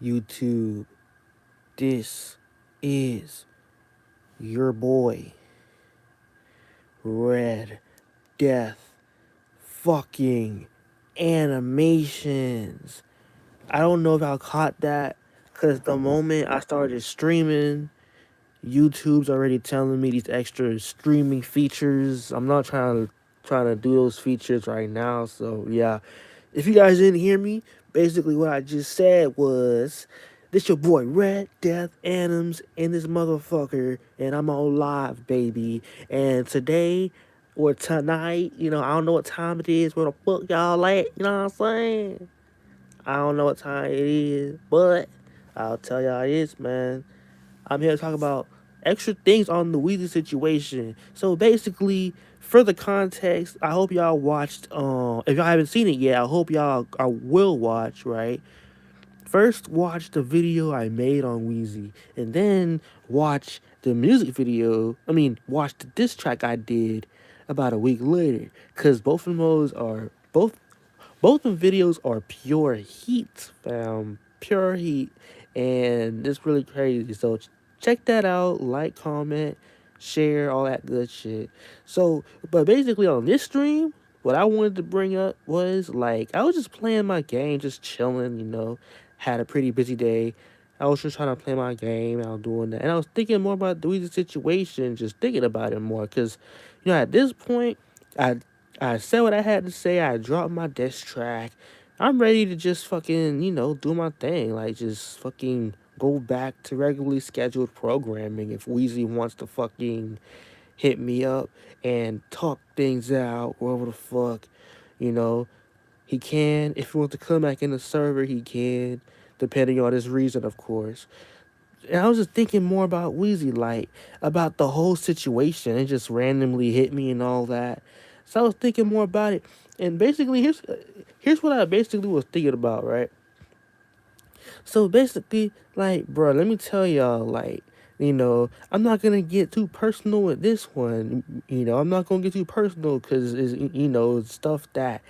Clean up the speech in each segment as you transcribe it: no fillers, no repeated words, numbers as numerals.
YouTube. This is your boy, Red Death fucking animations. I don't know if y'all caught that, because the moment I started streaming, YouTube's already telling me these extra streaming features. I'm not trying to do those features right now, so yeah. If you guys didn't hear me, basically what I just said was, this your boy Red Death Adams and this motherfucker, and I'm on live, baby. And today or tonight, I don't know what time it is, where the fuck y'all at, you know what I'm saying? I don't know what time it is, but I'll tell y'all this, man. I'm here to talk about extra things on the Weezy situation. So basically, for the context, I hope y'all watched. If y'all haven't seen it yet, I hope y'all will watch. Right, first watch the video I made on Weezy, and then watch the music video. I mean, watch the diss track I did about a week later, cause both of those are both the videos are pure heat, fam. Pure heat. And it's really crazy. So check that out. Like, comment, share, all that good shit. So, but basically on this stream, what I wanted to bring up was like, I was just playing my game, just chilling. Had a pretty busy day. I was just trying to play my game. I was doing that. And I was thinking more about the Weezy situation, just thinking about it more. Because, at this point, I I said what I had to say. I dropped my diss track. I'm ready to just fucking, do my thing. Like, just fucking go back to regularly scheduled programming if Weezy wants to fucking hit me up and talk things out, whatever the fuck, you know. He can. If he wants to come back in the server, he can, depending on his reason, of course. And I was just thinking more about Weezy, like about the whole situation. It just randomly hit me and all that. So I was thinking more about it, and basically, here's what I basically was thinking about, right? So basically, like, bro, let me tell y'all, like, I'm not gonna get too personal with this one. I'm not gonna get too personal because it's stuff that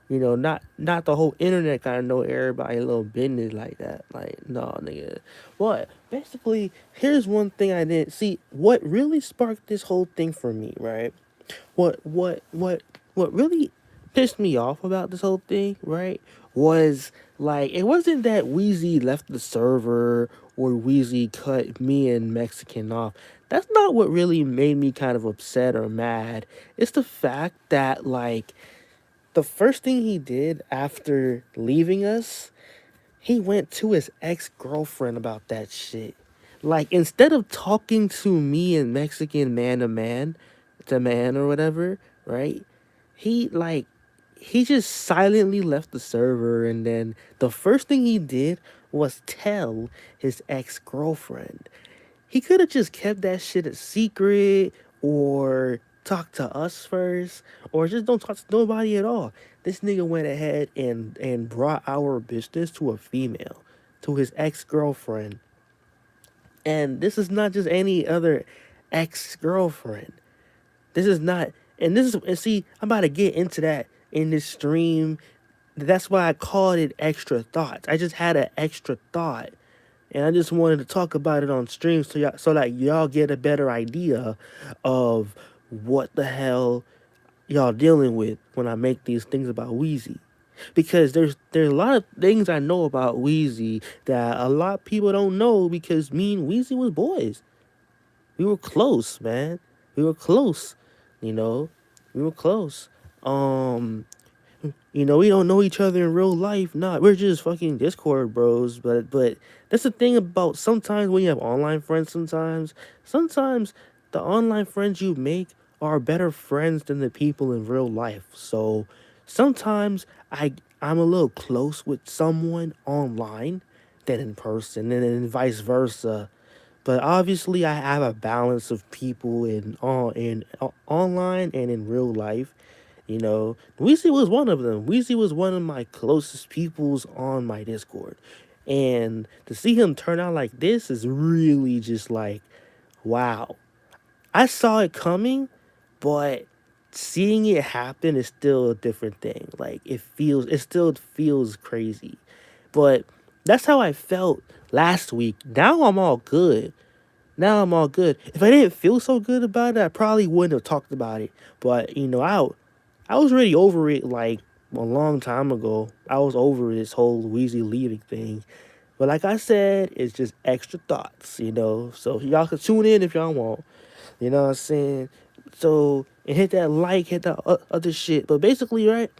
not the whole internet gotta know everybody little business like that. Like, no, nigga. But basically, here's one thing I didn't see. What really sparked this whole thing for me, right? What really pissed me off about this whole thing, right? Was like, it wasn't that Weezy left the server or Weezy cut me and Mexican off. That's not what really made me kind of upset or mad. It's the fact that, like, the first thing he did after leaving us, he went to his ex-girlfriend about that shit. Like, instead of talking to me and Mexican man to man or whatever, right? He like he just silently left the server, and then the first thing he did was tell his ex-girlfriend. He could have just kept that shit a secret, or talk to us first, or just don't talk to nobody at all. This nigga went ahead and brought our business to a female, to his ex-girlfriend. And this is not just any other ex-girlfriend. This is not, and see, I'm about to get into that in this stream. That's why I called it extra thoughts. I just had an extra thought, and I just wanted to talk about it on stream so that y'all get a better idea of what the hell y'all dealing with when I make these things about Weezy. Because there's a lot of things I know about Weezy that a lot of people don't know, because me and Weezy was boys. We were close, man. We were close, you know. We were close. Um, we don't know each other in real life. Nah, we're just fucking Discord bros. But that's the thing about, sometimes when you have online friends, sometimes the online friends you make are better friends than the people in real life. So sometimes I'm a little close with someone online than in person, and then vice versa. But obviously, I have a balance of people online and in real life. Weezy was one of them. Weezy was one of my closest peoples on my Discord. And to see him turn out like this is really just like, wow. I saw it coming, but seeing it happen is still a different thing. Like, it still feels crazy. But That's how I felt last week. Now I'm all good. Now I'm all good. If I didn't feel so good about it, I probably wouldn't have talked about it. But I was already over it like a long time ago. I was over this whole Weezy leaving thing. But like I said, it's just extra thoughts. So y'all can tune in if y'all want. You know what I'm saying? So and hit that like, hit that other shit. But basically, right?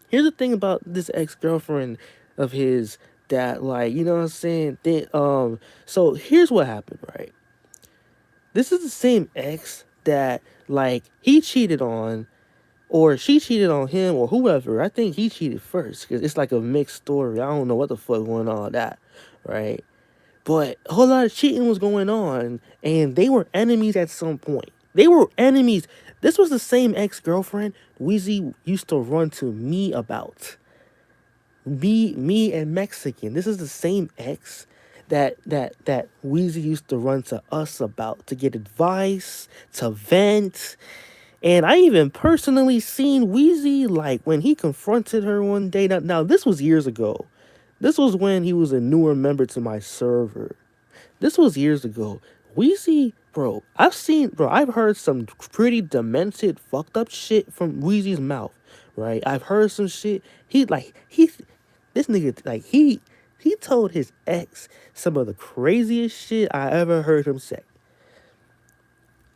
Here's the thing about this ex girlfriend of his that like you know what I'm saying. So here's what happened, right? This is the same ex that like he cheated on or she cheated on him or whoever. I think he cheated first because it's like a mixed story. I don't know what the fuck going on with that, right? But a whole lot of cheating was going on, and they were enemies at some point. They were enemies. This was the same ex girlfriend Weezy used to run to me about. Me and Mexican. This is the same ex that Weezy used to run to us about to get advice, to vent. And I even personally seen Weezy like when he confronted her one day. Now this was years ago. This was when he was a newer member to my server. This was years ago. Weezy, bro, I've heard some pretty demented, fucked up shit from Weezy's mouth, right? I've heard some shit. This nigga, he told his ex some of the craziest shit I ever heard him say.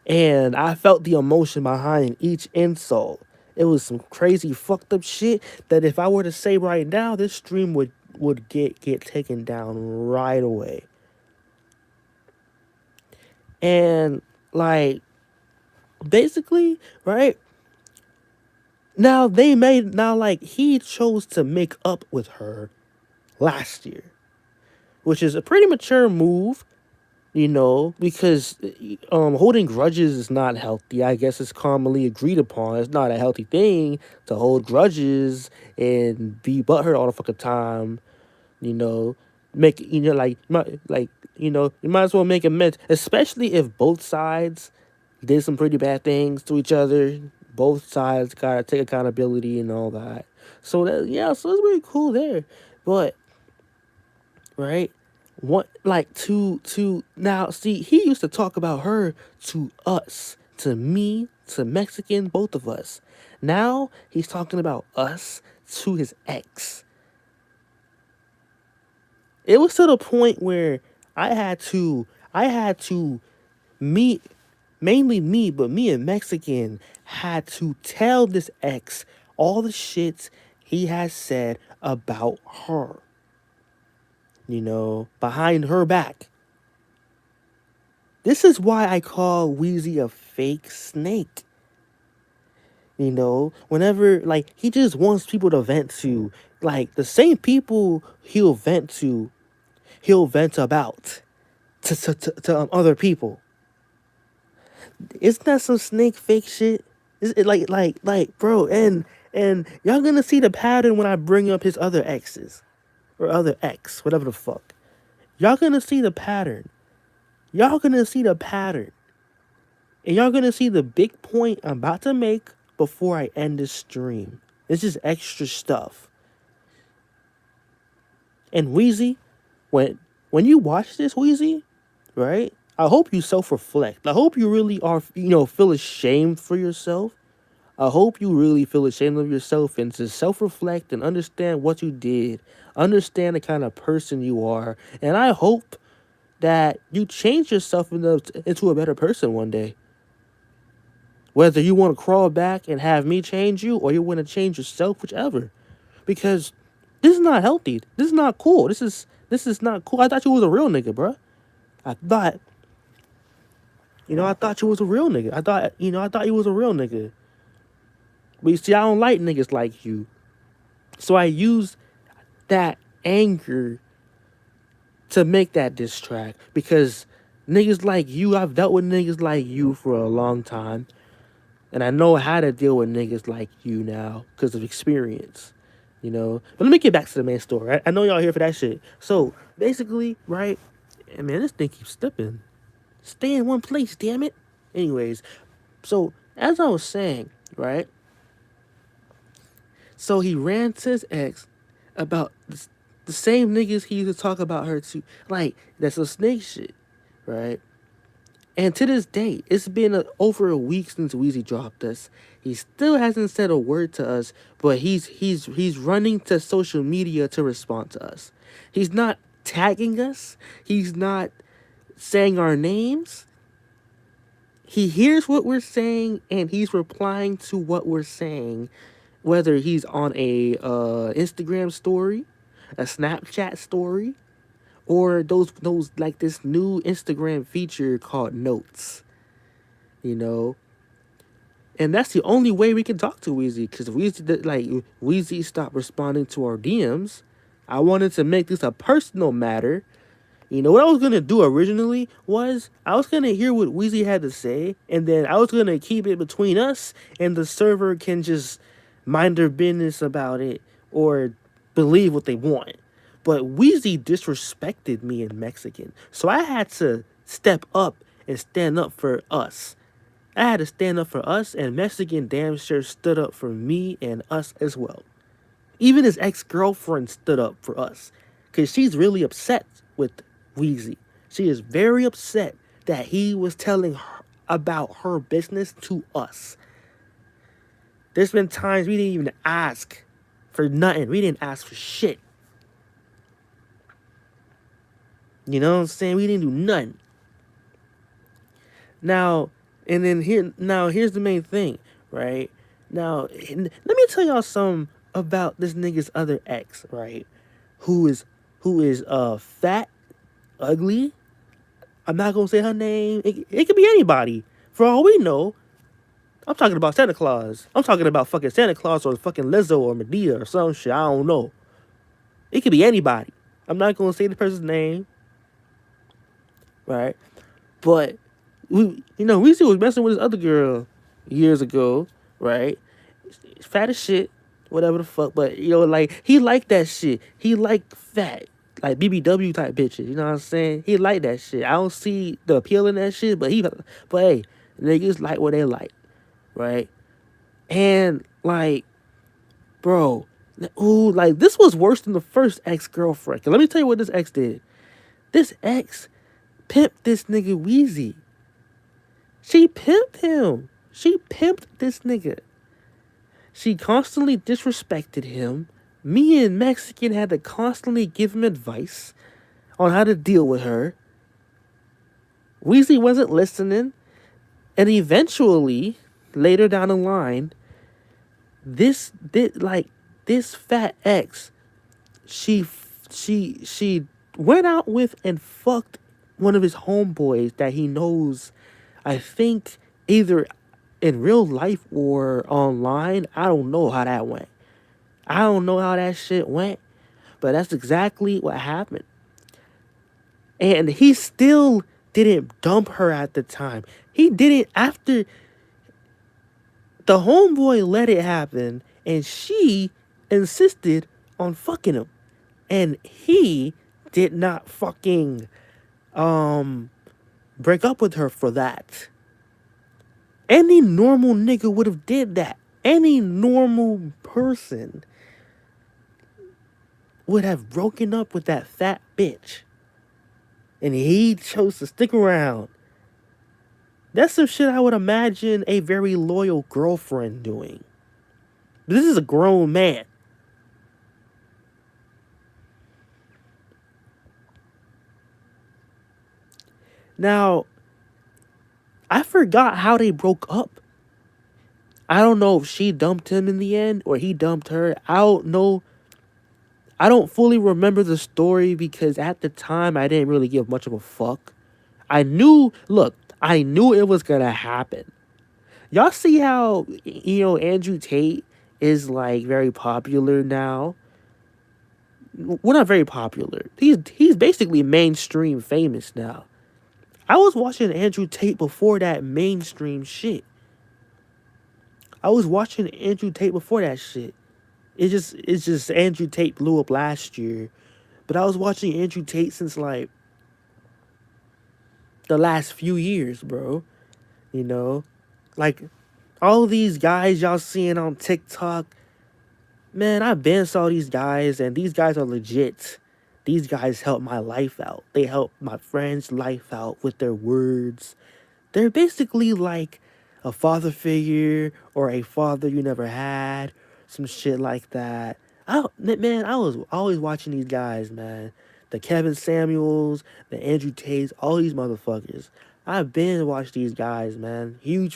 And I felt the emotion behind each insult. It was some crazy fucked up shit that if I were to say right now, this stream would get taken down right away. And like basically, right? Now like he chose to make up with her last year, which is a pretty mature move, because holding grudges is not healthy. I guess it's commonly agreed upon. It's not a healthy thing to hold grudges and be butthurt all the fucking time. You know, make you might as well make amends, especially if both sides did some pretty bad things to each other. Both sides gotta take accountability and all that. So so it's really cool there. But right, what like to now see he used to talk about her to us, to me, to Mexican, both of us. Now he's talking about us to his ex. It was to the point where I had to me mainly me, but me and Mexican had to tell this ex all the shit he has said about her, behind her back. This is why I call Weezy a fake snake. Whenever like he just wants people to vent to, like the same people he'll vent about to other people. Isn't that some snake fake shit? Is it bro? And y'all gonna see the pattern when I bring up his other exes or other ex, whatever the fuck. Y'all gonna see the pattern. Y'all gonna see the pattern, and y'all gonna see the big point I'm about to make before I end this stream. It's just extra stuff. And Weezy, when you watch this, Weezy, right? I hope you self-reflect. I hope you really are, feel ashamed for yourself. I hope you really feel ashamed of yourself and to self-reflect and understand what you did. Understand the kind of person you are. And I hope that you change yourself into a better person one day. Whether you want to crawl back and have me change you or you want to change yourself, whichever. Because this is not healthy. This is not cool. This is not cool. I thought you was a real nigga, bro. I thought I thought you was a real nigga. I thought you was a real nigga. But you see, I don't like niggas like you. So I use that anger to make that diss track. Because niggas like you, I've dealt with niggas like you for a long time. And I know how to deal with niggas like you now because of experience. But let me get back to the main story. Right? I know y'all here for that shit. So basically, right? And man, this thing keeps slipping. Stay in one place, damn it. Anyways, so as I was saying, right? So he ran to his ex about the same niggas he used to talk about her to. Like, that's some snake shit, right? And to this day, it's been over a week since Weezy dropped us. He still hasn't said a word to us, but he's running to social media to respond to us. He's not tagging us. He's not saying our names. He hears what we're saying and he's replying to what we're saying, whether he's on a Instagram story, a Snapchat story, or those like this new Instagram feature called Notes, you know. And that's the only way we can talk to Weezy, because Weezy stopped responding to our DMs. I wanted to make this a personal matter. You know what I was gonna do originally was I was gonna hear what Weezy had to say, and then I was gonna keep it between us, and the server can just mind their business about it or believe what they want. But Weezy disrespected me in Mexican, so I had to step up and stand up for us. I had to stand up for us, and Mexican damn sure stood up for me and us as well. Even his ex-girlfriend stood up for us, because she's really upset with Weezy. She is very upset that he was telling her about her business to us. There's been times we didn't even ask for nothing. We didn't ask for shit. You know what I'm saying? We didn't do nothing. Now, and then here's the main thing, right? Now, let me tell y'all something about this nigga's other ex, right? Who is fat, ugly. I'm not gonna say her name. It could be anybody. For all we know, I'm talking about Santa Claus. I'm talking about fucking Santa Claus or fucking Lizzo or Medea or some shit. I don't know. It could be anybody. I'm not gonna say the person's name, right? But Weezy was messing with this other girl years ago, right? Fat as shit, whatever the fuck. But like he liked that shit. He liked fat, like BBW type bitches. You know what I'm saying? He liked that shit. I don't see the appeal in that shit, but hey, niggas like what they like, right? And like, bro, ooh, like this was worse than the first ex-girlfriend. 'Cause let me tell you what this ex did. This ex pimped this nigga Weezy. She pimped him. She pimped this nigga. She constantly disrespected him. Me and Mexican had to constantly give him advice on how to deal with her. Weezy wasn't listening. And eventually, later down the line, this fat ex, she went out with and fucked one of his homeboys that he knows, I think either in real life or online. I don't know how that went. I don't know how that shit went, but that's exactly what happened. And he still didn't dump her at the time. He did it after the homeboy let it happen, and she insisted on fucking him. And he did not fucking break up with her for that. Any normal nigga would have did that. Any normal person would have broken up with that fat bitch. And he chose to stick around. That's some shit I would imagine a very loyal girlfriend doing. This is a grown man. Now, I forgot how they broke up. I don't know if she dumped him in the end or he dumped her. I don't know. I don't fully remember the story because at the time I didn't really give much of a fuck. I knew it was gonna happen. Y'all see how, Andrew Tate is like very popular now? Well, not very popular. He's basically mainstream famous now. I was watching Andrew Tate before that mainstream shit. I was watching Andrew Tate before that shit. It's just Andrew Tate blew up last year. But I was watching Andrew Tate since like the last few years, bro. You know? Like all these guys y'all seeing on TikTok, Man, I've been saw these guys, and these guys are legit. These guys help my life out. They help my friend's life out with their words. They're basically like a father figure or a father you never had, some shit like that. Man, I was always watching these guys, man. The Kevin Samuels, the Andrew Tates, all these motherfuckers. I've been watched these guys, man. Huge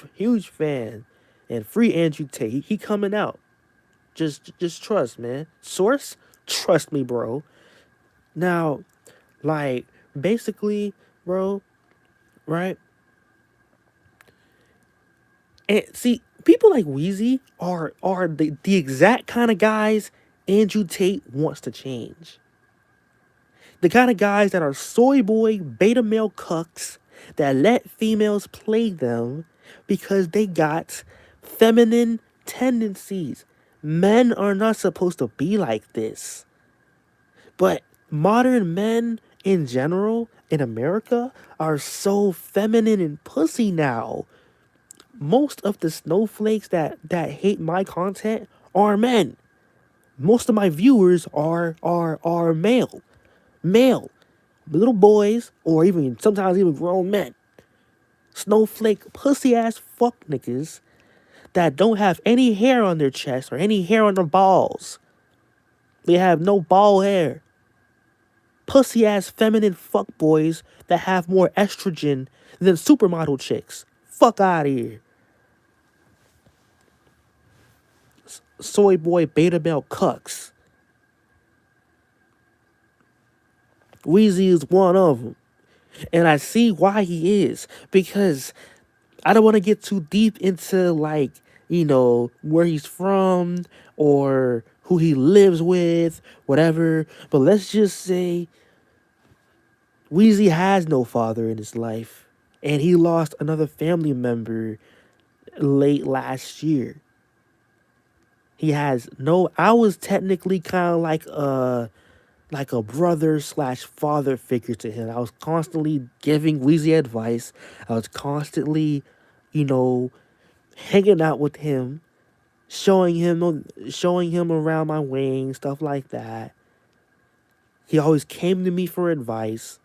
fan. And free Andrew Tate. He coming out. Just trust, man. Source, trust me, bro. Now, like, basically, bro, right? And see, people like Weezy are the exact kind of guys Andrew Tate wants to change. The kind of guys that are soy boy beta male cucks that let females play them because they got feminine tendencies. Men are not supposed to be like this. But modern men in general in America are so feminine and pussy now. Most of the snowflakes that hate my content are men. Most of my viewers are male, little boys, or even sometimes even grown men. Snowflake pussy ass fuck niggas that don't have any hair on their chest or any hair on their balls. They have no ball hair. Pussy ass feminine fuck boys that have more estrogen than supermodel chicks. Fuck out of here. Soy boy beta male cucks. Weezy is one of them. And I see why he is. Because I don't want to get too deep into, like, where he's from or who he lives with, whatever. But let's just say Weezy has no father in his life. And he lost another family member late last year. He has no. I was technically kind of like a brother slash father figure to him. I was constantly giving Weezy advice. I was constantly, you know, hanging out with him, showing him around my wing, stuff like that. He always came to me for advice.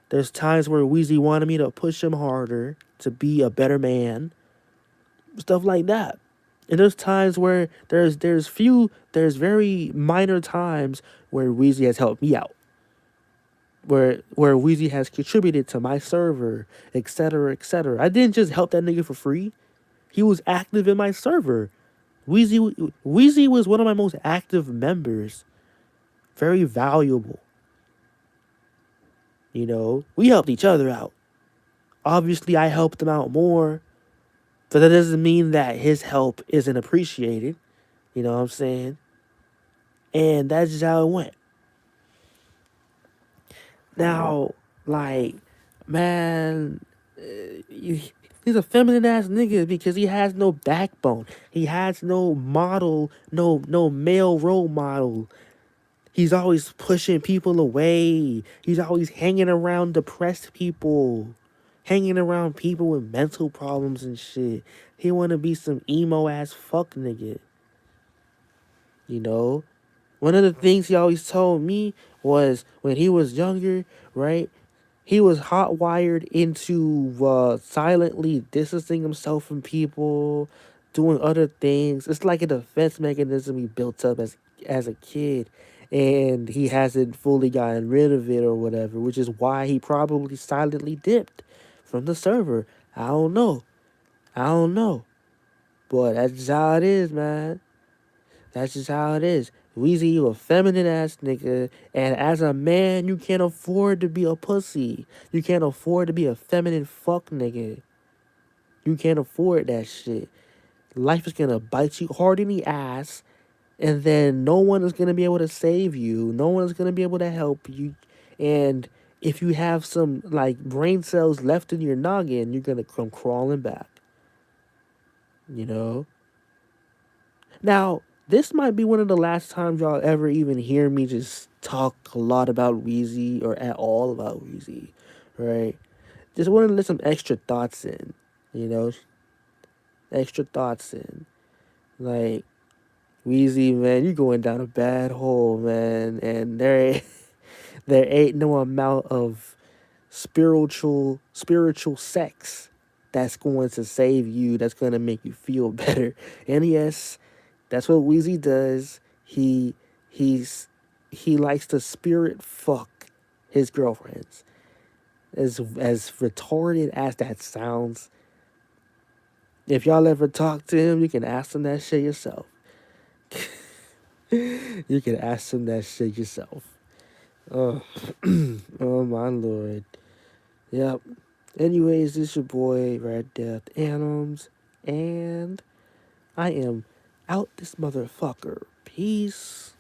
There's times where Weezy wanted me to push him harder to be a better man, stuff like that. And there's times where there's very minor times where Weezy has helped me out. Where Weezy has contributed to my server, etc., etc. I didn't just help that nigga for free. He was active in my server. Weezy was one of my most active members. Very valuable. We helped each other out. Obviously, I helped him out more, but that doesn't mean that his help isn't appreciated. You know what I'm saying? And that's just how it went. Now, like, man, he's a feminine ass nigga because he has no backbone. He has no model, no male role model. He's always pushing people away. He's always hanging around depressed people, hanging around people with mental problems and shit. He wanna be some emo ass fuck nigga. You know? One of the things he always told me was when he was younger, right? He was hot wired into silently distancing himself from people, doing other things. It's like a defense mechanism he built up as a kid, and he hasn't fully gotten rid of it or whatever, which is why he probably silently dipped from the server. I don't know. I don't know. But that's just how it is, man. That's just how it is. Weezy, you a feminine ass nigga, and as a man, you can't afford to be a pussy. You can't afford to be a feminine fuck nigga. You can't afford that shit. Life is gonna bite you hard in the ass, and then no one is gonna be able to save you. No one is gonna be able to help you. And if you have some like brain cells left in your noggin, you're gonna come crawling back. You know? Now, this might be one of the last times y'all ever even hear me just talk a lot about Weezy or at all about Weezy, right? Just wanted to let some extra thoughts in, you know, extra thoughts in. Like, Weezy, man, you going down a bad hole, man. And there ain't no amount of spiritual sex that's going to save you, that's going to make you feel better. And yes, that's what Weezy does. He's he likes to spirit fuck his girlfriends. As retarded as that sounds, if y'all ever talk to him, you can ask him that shit yourself. You can ask him that shit yourself. Oh, oh my lord. Yep. Anyways, this your boy Red Death Anims, and I am out this motherfucker. Peace.